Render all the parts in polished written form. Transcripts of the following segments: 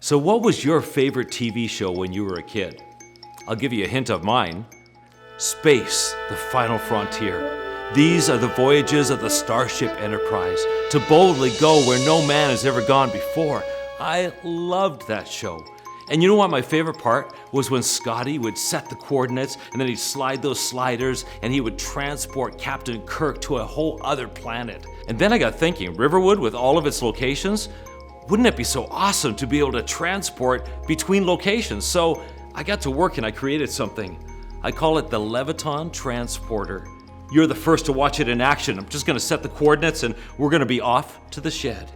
So what was your favorite TV show when you were a kid? I'll give you a hint of mine. Space, the final frontier. These are the voyages of the Starship Enterprise, to boldly go where no man has ever gone before. I loved that show. And you know what my favorite part was? When Scotty would set the coordinates and then he'd slide those sliders and he would transport Captain Kirk to a whole other planet. And then I got thinking, Riverwood with all of its locations, wouldn't it be so awesome to be able to transport between locations? So I got to work and I created something. I call it the Leviton Transporter. You're the first to watch it in action. I'm just gonna set the coordinates and we're gonna be off to the shed.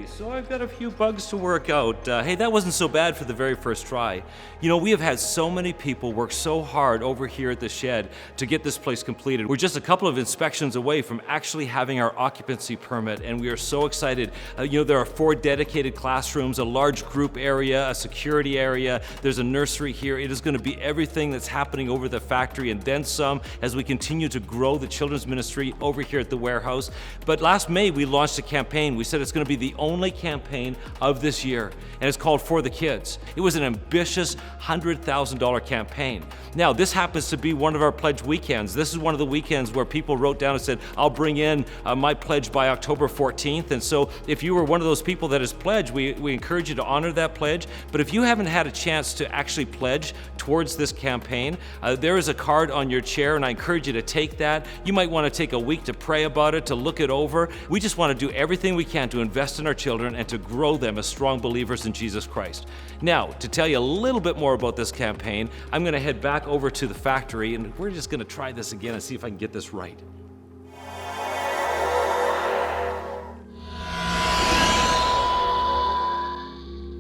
So I've got a few bugs to work out. Hey, that wasn't so bad for the very first try. You know, we have had so many people work so hard over here at the shed to get this place completed. We're just a couple of inspections away from actually having our occupancy permit, and we are so excited. You know, there are 4 dedicated classrooms, a large group area, a security area, there's a nursery here. It is going to be everything that's happening over the factory and then some as we continue to grow the children's ministry over here at the warehouse. But last May, we launched a campaign. We said it's going to be the only campaign of this year, and it's called For the Kids. It was an ambitious $100,000 campaign. Now, this happens to be one of our pledge weekends. This is one of the weekends where people wrote down and said, I'll bring in my pledge by October 14th. And so if you were one of those people that has pledged, we encourage you to honor that pledge. But if you haven't had a chance to actually pledge towards this campaign, there is a card on your chair, and I encourage you to take that. You might want to take a week to pray about it, to look it over. We just want to do everything we can to invest in our children and to grow them as strong believers in Jesus Christ. Now, to tell you a little bit more about this campaign, I'm going to head back over to the factory, and we're just going to try this again and see if I can get this right.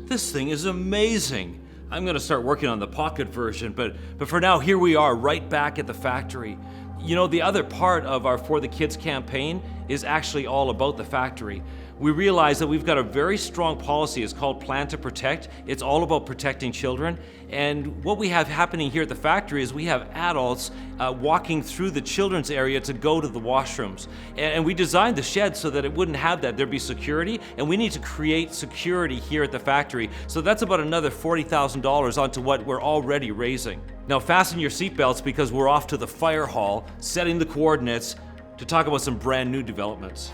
This thing is amazing. I'm going to start working on the pocket version, but for now, here we are right back at the factory. You know, the other part of our For the Kids campaign is actually all about the factory. We realize that we've got a very strong policy. It's called Plan to Protect. It's all about protecting children. And what we have happening here at the factory is we have adults walking through the children's area to go to the washrooms. And we designed the shed so that it wouldn't have that. There'd be security, and we need to create security here at the factory. So that's about another $40,000 onto what we're already raising. Now fasten your seatbelts because we're off to the fire hall, setting the coordinates to talk about some brand new developments.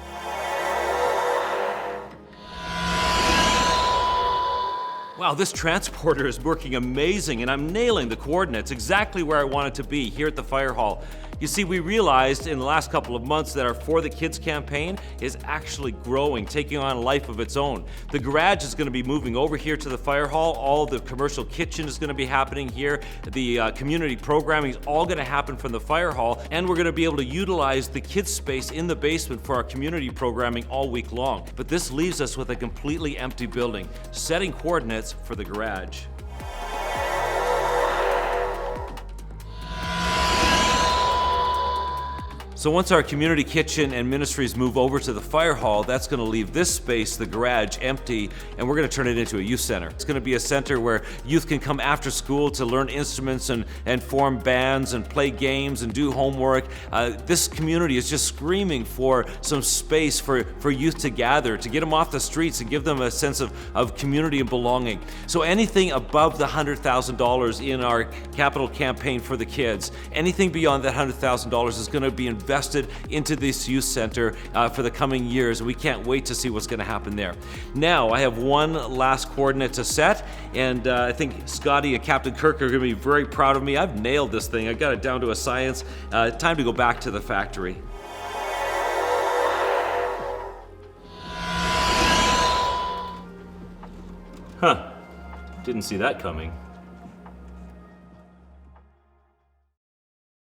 Wow, this transporter is working amazing, and I'm nailing the coordinates exactly where I want it to be here at the fire hall. You see, we realized in the last couple of months that our For the Kids campaign is actually growing, taking on a life of its own. The garage is going to be moving over here to the fire hall. All the commercial kitchen is going to be happening here. The community programming is all going to happen from the fire hall, and we're going to be able to utilize the kids' space in the basement for our community programming all week long. But this leaves us with a completely empty building, setting coordinates for the garage. So once our community kitchen and ministries move over to the fire hall, that's going to leave this space, the garage, empty, and we're going to turn it into a youth center. It's going to be a center where youth can come after school to learn instruments and form bands and play games and do homework. This community is just screaming for some space for youth to gather, to get them off the streets and give them a sense of community and belonging. So anything above the $100,000 in our capital campaign for the kids, anything beyond that $100,000 is going to be invested into this youth center for the coming years. We can't wait to see what's going to happen there. Now, I have one last coordinate to set, and I think Scotty and Captain Kirk are going to be very proud of me. I've nailed this thing. I got it down to a science. Time to go back to the factory. Huh. Didn't see that coming.